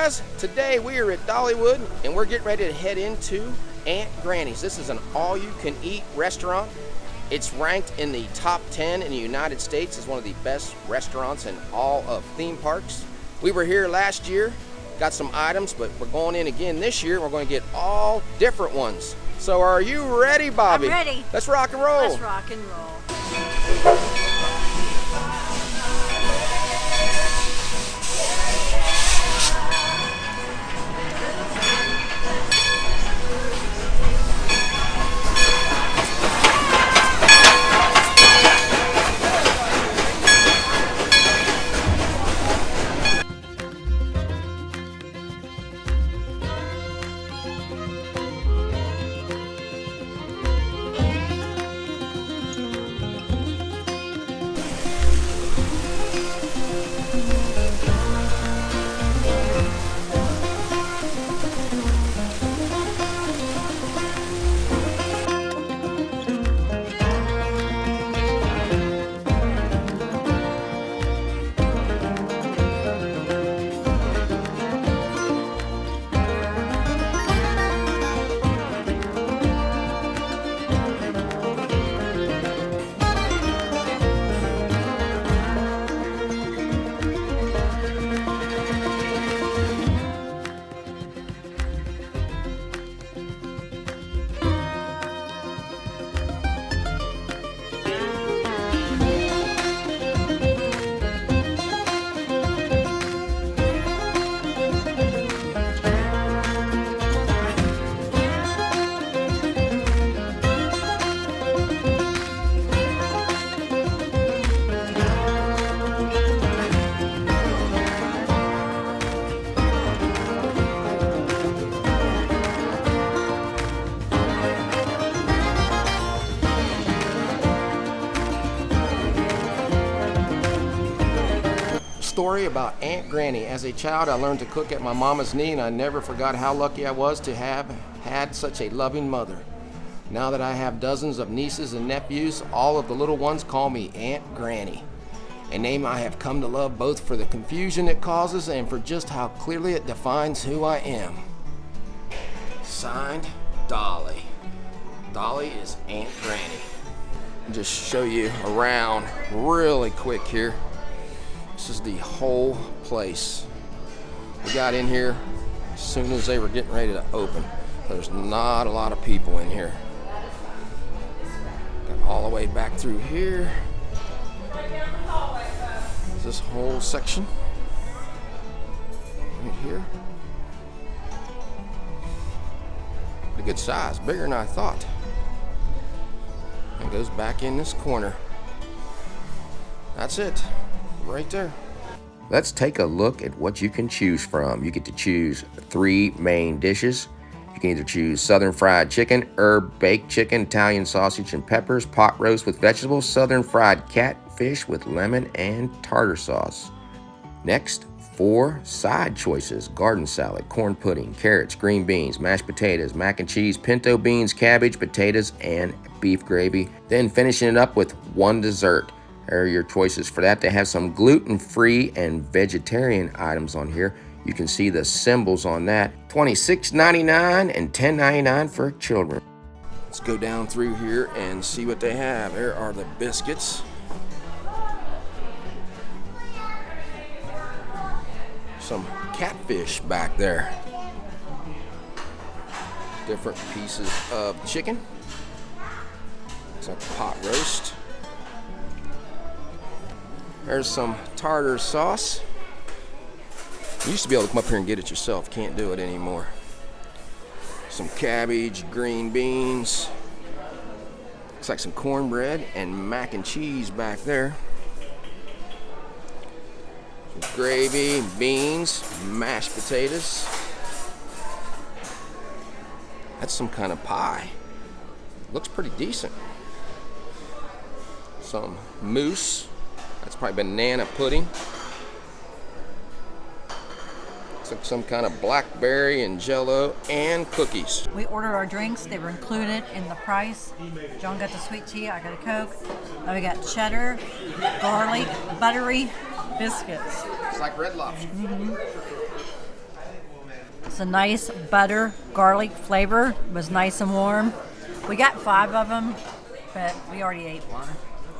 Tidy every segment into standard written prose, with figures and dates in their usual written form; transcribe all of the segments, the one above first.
guys, today we are at Dollywood and we're getting ready to head into Aunt Granny's. This is an all-you-can-eat restaurant. It's ranked in the top 10 in the United States as one of the best restaurants in all of theme parks. We were here last year, got some items, but we're going in again this year. We're going to get all different ones. So are you ready, Bobby? I'm ready. Let's rock and roll. Let's rock and roll. Story about Aunt Granny. As a child, I learned to cook at my mama's knee, and I never forgot how lucky I was to have had such a loving mother. Now that I have dozens of nieces and nephews, all of the little ones call me Aunt Granny, a name I have come to love both for the confusion it causes and for just how clearly it defines who I am. Signed, Dolly. Dolly is Aunt Granny. I'll just show you around really quick here. This is the whole place. We got in here as soon as they were getting ready to open. There's not a lot of people in here. Got all the way back through here. This whole section right here. Pretty good size, bigger than I thought. And goes back in this corner. That's it. Right there. Let's take a look at what you can choose from. You get to choose 3 main dishes. You can either choose southern fried chicken, herb baked chicken, Italian sausage and peppers, pot roast with vegetables, southern fried catfish with lemon and tartar sauce. Next, 4 side choices: garden salad, corn pudding, carrots, green beans, mashed potatoes, mac and cheese, pinto beans, cabbage, potatoes, and beef gravy. Then finishing it up with 1 dessert. There are your choices for that. They have some gluten-free and vegetarian items on here. You can see the symbols on that. $26.99 and $10.99 for children. Let's go down through here and see what they have. There are the biscuits. Some catfish back there. Different pieces of chicken. It's a pot roast. There's some tartar sauce. You used to be able to come up here and get it yourself. Can't do it anymore. Some cabbage, green beans. Looks like some cornbread and mac and cheese back there. Some gravy, beans, mashed potatoes. That's some kind of pie. Looks pretty decent. Some mousse. That's probably banana pudding. Looks like some kind of blackberry and jello and cookies. We ordered our drinks. They were included in the price. John got the sweet tea. I got a Coke. Then we got cheddar, garlic, buttery biscuits. It's like Red Lobster. Mm-hmm. It's a nice butter garlic flavor. It was nice and warm. We got 5 of them, but we already ate one.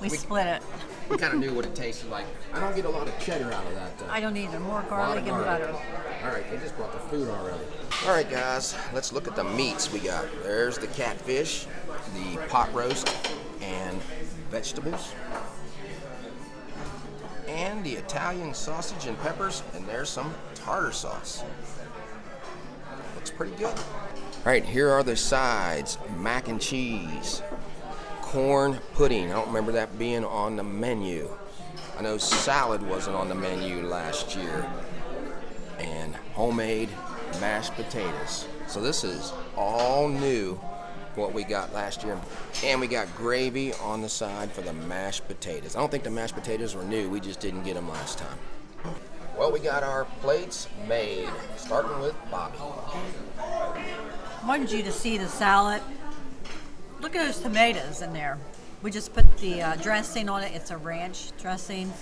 We split it. We kind of knew what it tasted like. I don't get a lot of cheddar out of that, though. I don't either. More garlic and butter. All right, they just brought the food already. All right, guys, let's look at the meats we got. There's the catfish, the pot roast, and vegetables, and the Italian sausage and peppers, and there's some tartar sauce. Looks pretty good. All right, here are the sides. Mac and cheese, corn pudding. I don't remember that being on the menu. I know salad wasn't on the menu last year. And homemade mashed potatoes. So this is all new, what we got last year. And we got gravy on the side for the mashed potatoes. I don't think the mashed potatoes were new, we just didn't get them last time. Well, we got our plates made, starting with Bobby. I wanted you to see the salad. Look at those tomatoes in there. We just put the dressing on it. It's a ranch dressing,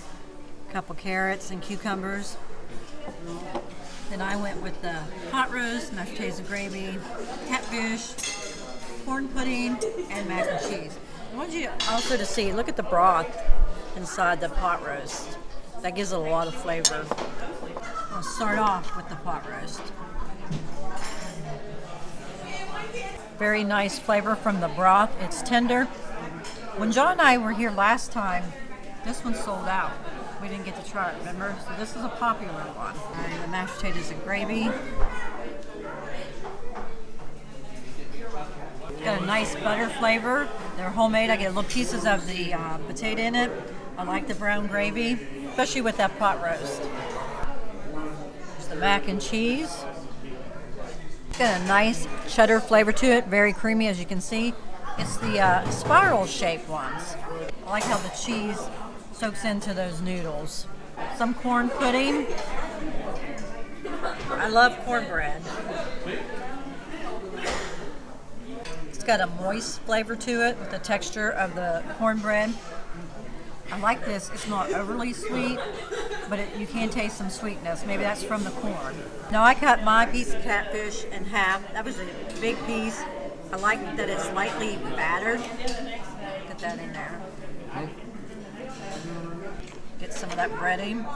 a couple carrots and cucumbers. Then I went with the pot roast, mashed potatoes and gravy, catfish, corn pudding, and mac and cheese. I want you also to see, look at the broth inside the pot roast. That gives it a lot of flavor. We'll start off with the pot roast. Very nice flavor from the broth. It's tender. When John and I were here last time, this one sold out. We didn't get to try it, remember? So this is a popular one. And the mashed potatoes and gravy. Got a nice butter flavor. They're homemade. I get little pieces of the potato in it. I like the brown gravy, especially with that pot roast. There's the mac and cheese. Got a nice cheddar flavor to it, very creamy as you can see. It's the spiral shaped ones. I like how the cheese soaks into those noodles. Some corn pudding. I love cornbread. It's got a moist flavor to it with the texture of the cornbread. I like this. It's not overly sweet, but you can taste some sweetness. Maybe that's from the corn. Now I cut my piece of catfish in half. That was a big piece. I like that it's lightly battered. Get that in there. Get some of that breading.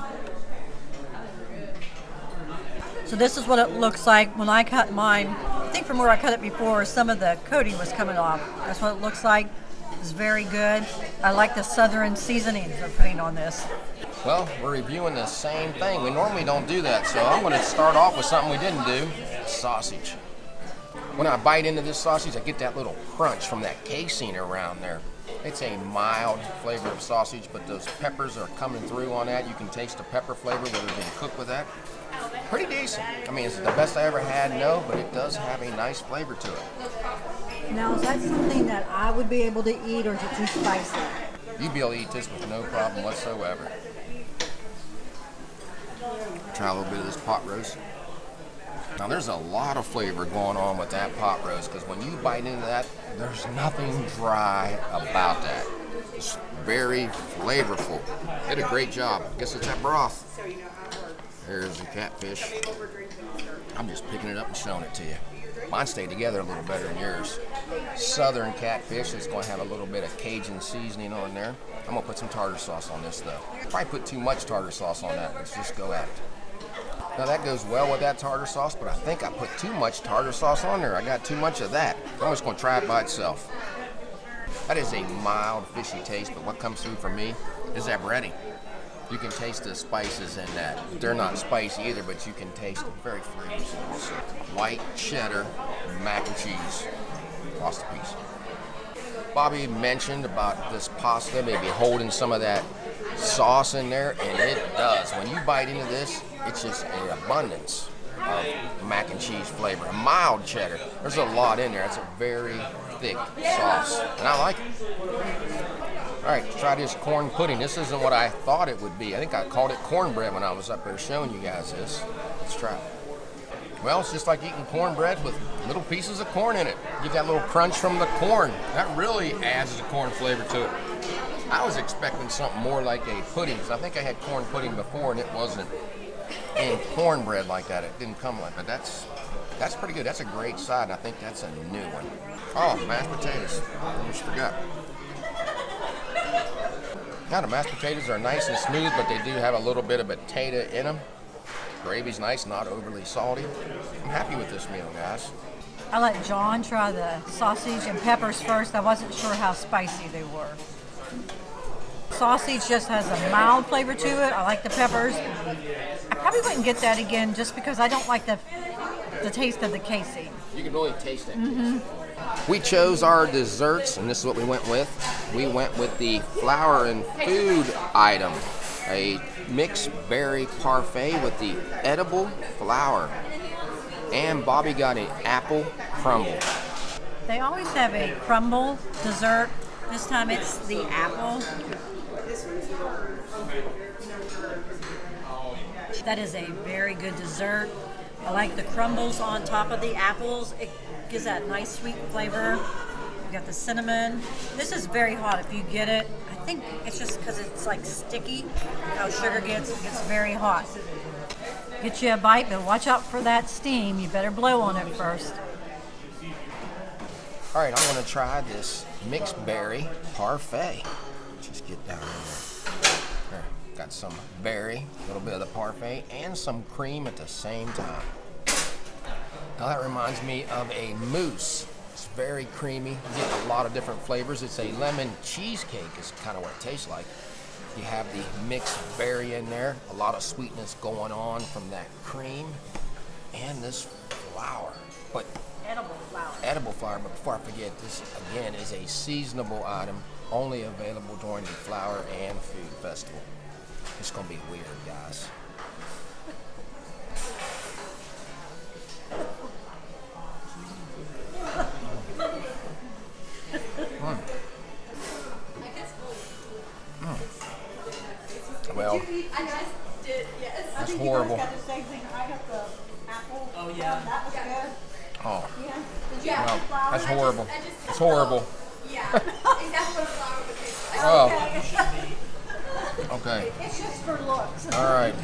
So this is what it looks like when I cut mine. I think from where I cut it before, some of the coating was coming off. That's what it looks like. It's very good. I like the southern seasonings they're putting on this. Well, we're reviewing the same thing. We normally don't do that, so I'm going to start off with something we didn't do, sausage. When I bite into this sausage, I get that little crunch from that casing around there. It's a mild flavor of sausage, but those peppers are coming through on that. You can taste the pepper flavor whether it's been cooked with that. Pretty decent. I mean, is it the best I ever had? No, but it does have a nice flavor to it. Now, is that something that I would be able to eat, or is it too spicy? You'd be able to eat this with no problem whatsoever. Try a little bit of this pot roast. Now, there's a lot of flavor going on with that pot roast, because when you bite into that, there's nothing dry about that. It's very flavorful. Did a great job. Guess it's that broth. There's the catfish. I'm just picking it up and showing it to you. Mine stayed together a little better than yours. Southern catfish is going to have a little bit of Cajun seasoning on there. I'm going to put some tartar sauce on this, though. Probably put too much tartar sauce on that. Let's just go at it. Now, that goes well with that tartar sauce, but I think I put too much tartar sauce on there. I got too much of that. I'm just going to try it by itself. That is a mild, fishy taste, but what comes through for me is that breading. You can taste the spices in that. They're not spicy either, but you can taste them. Very flavorful. White cheddar, mac and cheese. Lost a piece. Bobby mentioned about this pasta maybe holding some of that sauce in there, and it does. When you bite into this, it's just an abundance of mac and cheese flavor. A mild cheddar. There's a lot in there. It's a very thick sauce, and I like it. All right, let's try this corn pudding. This isn't what I thought it would be. I think I called it cornbread when I was up there showing you guys this. Let's try it. Well, it's just like eating cornbread with little pieces of corn in it. You get that little crunch from the corn. That really adds the corn flavor to it. I was expecting something more like a pudding, because I think I had corn pudding before and it wasn't in cornbread like that. It didn't come like that. That's That's pretty good. That's a great side, and I think that's a new one. Oh, mashed potatoes. Almost forgot. Now the mashed potatoes are nice and smooth, but they do have a little bit of potato in them. Gravy's nice, not overly salty. I'm happy with this meal, guys. I let John try the sausage and peppers first. I wasn't sure how spicy they were. Sausage just has a mild flavor to it. I like the peppers. I probably wouldn't get that again just because I don't like the taste of the casing. You can really taste it. We chose our desserts, and this is what we went with. We went with the flour and food item, a mixed berry parfait with the edible flour. And Bobby got an apple crumble. They always have a crumble dessert. This time it's the apple. That is a very good dessert. I like the crumbles on top of the apples. It gives that nice sweet flavor. You got the cinnamon. This is very hot if you get it. I think it's just because it's like sticky. How sugar gets, it gets very hot. Get you a bite, but watch out for that steam. You better blow on it first. All right, I'm going to try this mixed berry parfait. Just get down in there. There, got some berry, a little bit of the parfait, and some cream at the same time. Now that reminds me of a mousse. It's very creamy. You get a lot of different flavors. It's a lemon cheesecake is kind of what it tastes like. You have the mixed berry in there, a lot of sweetness going on from that cream, and this flour. But edible flour, but before I forget, this again is a seasonable item, only available during the Flower and Food Festival. It's gonna be weird, guys. Well, that's horrible. Oh yeah. That was good. Oh, well, that's horrible. It's horrible. Yeah, exactly what a flower would taste like. Oh. Okay. It's just for looks. All right.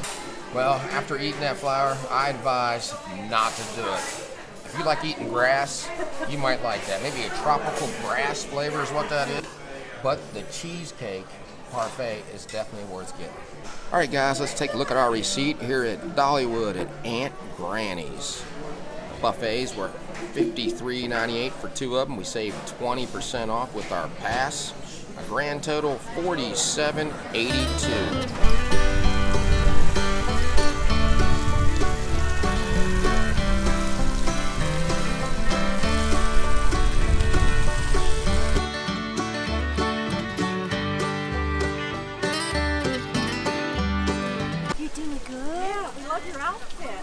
Well, after eating that flour, I advise not to do it. If you like eating grass, you might like that. Maybe a tropical grass flavor is what that is. But the cheesecake parfait is definitely worth getting. All right, guys, let's take a look at our receipt here at Dollywood at Aunt Granny's. Buffets were $53.98 for two of them. We saved 20% off with our pass. A grand total $47.82.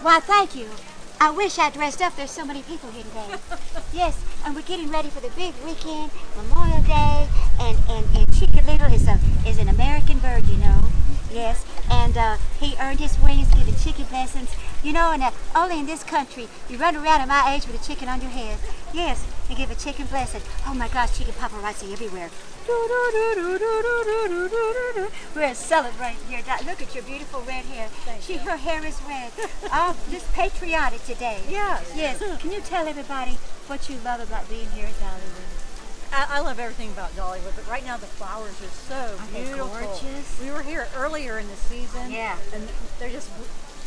Why, thank you. I wish I dressed up. There's so many people here today. Yes, and we're getting ready for the big weekend, Memorial Day, and Chicken Little is an American bird, you know. Yes, and he earned his wings giving chicken blessings. You know, and only in this country, you run around at my age with a chicken on your head. Yes, and give a chicken blessing. Oh my gosh, chicken paparazzi everywhere. We're celebrating here. Look at your beautiful red hair. Her hair is red. Oh, just patriotic today. Yes. Yes. Can you tell everybody what you love about being here at Dollywood? I love everything about Dollywood, but right now the flowers are so beautiful. Gorgeous? We were here earlier in the season. Yeah. And they just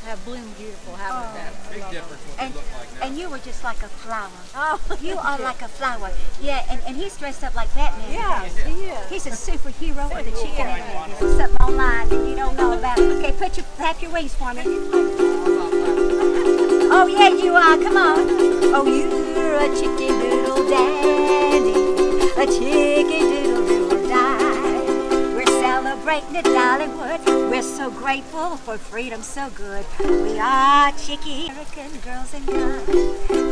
have bloomed beautiful habitat. Big difference what you look like now. And you were just like a flower. Oh, You are like a flower. Yeah, and he's dressed up like Batman. yes, he is. He's a superhero with a chicken in it. This is something online that you don't know about. Okay, flap your wings for me. Oh yeah, you are. Come on. Oh, you're a chicken doodle dandy, a chicken doodle doodle die. We're celebrating at Dollywood. We're so grateful for freedom so good. We are chicken American girls and guys.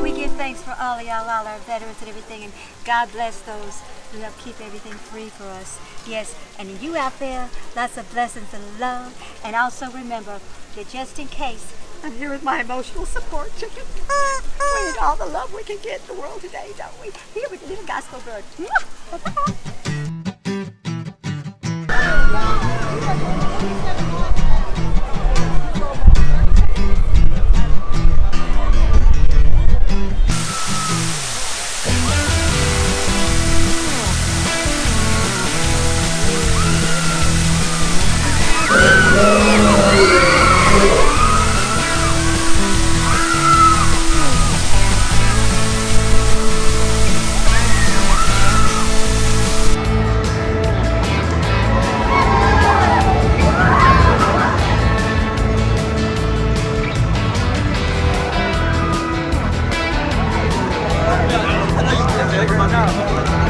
We give thanks for all of y'all, all our veterans and everything, and God bless those who help keep everything free for us. Yes, and you out there, lots of blessings and love. And also remember that just in case, I'm here with my emotional support chicken. We need all the love we can get in the world today, don't we? Here with Little Gospel Bird. No.